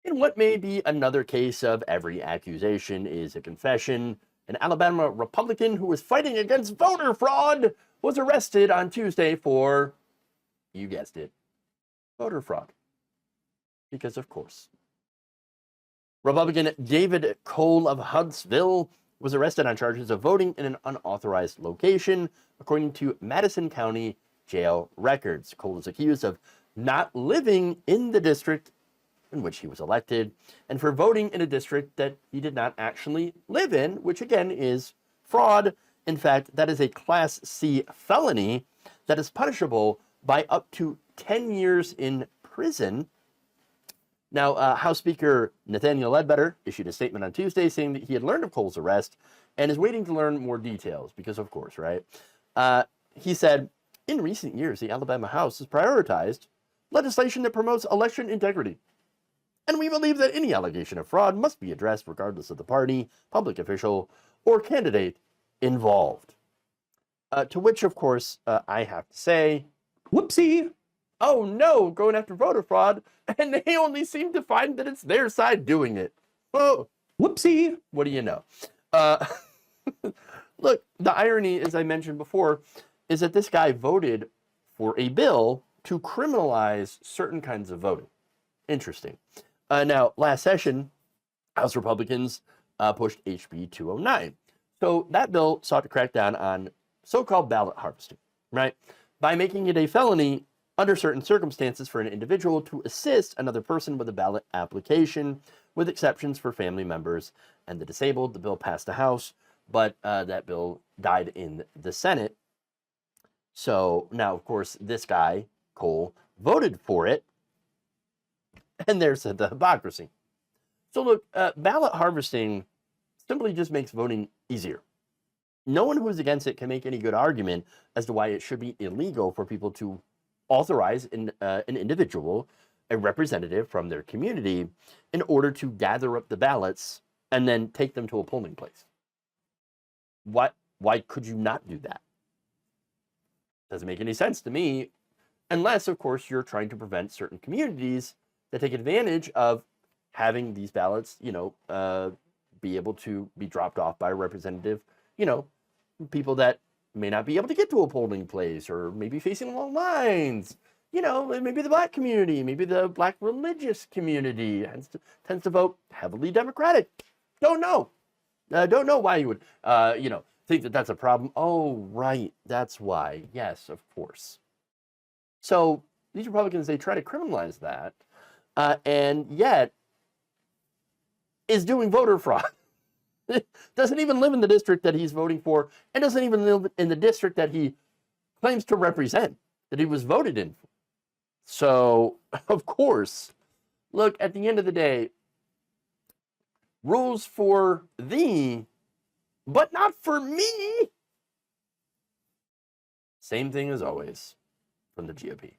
In what may be another case of every accusation is a confession, an Alabama Republican who was fighting against voter fraud was arrested on Tuesday for, you guessed it, voter fraud. Because of course. Republican David Cole of Huntsville was arrested on charges of voting in an unauthorized location, according to Madison County jail records. Cole is accused of not living in the district in which he was elected, and for voting in a district that he did not actually live in, which again is fraud. In fact, that is a Class C felony that is punishable by up to 10 years in prison. Now, House Speaker Nathaniel Ledbetter issued a statement on Tuesday saying that he had learned of Cole's arrest and is waiting to learn more details, because of course, right? He said, in recent years, the Alabama House has prioritized legislation that promotes election integrity. And we believe that any allegation of fraud must be addressed regardless of the party, public official, or candidate involved. To which, of course, I have to say, whoopsie. Oh no, going after voter fraud, and they only seem to find that it's their side doing it. Oh, whoopsie. What do you know? Look, the irony, as I mentioned before, is that this guy voted for a bill to criminalize certain kinds of voting. Interesting. Now, last session, House Republicans pushed HB 209. So that bill sought to crack down on so-called ballot harvesting, right? By making it a felony under certain circumstances for an individual to assist another person with a ballot application, with exceptions for family members and the disabled. The bill passed the House, but that bill died in the Senate. So now, of course, this guy, Cole, voted for it. And there's the hypocrisy. So look, ballot harvesting simply just makes voting easier. No one who is against it can make any good argument as to why it should be illegal for people to authorize an individual, a representative from their community, in order to gather up the ballots and then take them to a polling place. Why could you not do that? Doesn't make any sense to me, unless, of course, you're trying to prevent certain communities that take advantage of having these ballots, be able to be dropped off by a representative, people that may not be able to get to a polling place or maybe facing long lines, maybe the Black community, maybe the Black religious community tends to vote heavily Democratic. Don't know. Don't know why you would, think that that's a problem. Oh, right. That's why. Yes, of course. So these Republicans, they try to criminalize that. And yet is doing voter fraud. Doesn't even live in the district that he's voting for, and doesn't even live in the district that he claims to represent, that he was voted in. So, of course, look, at the end of the day, rules for thee, but not for me. Same thing as always from the GOP.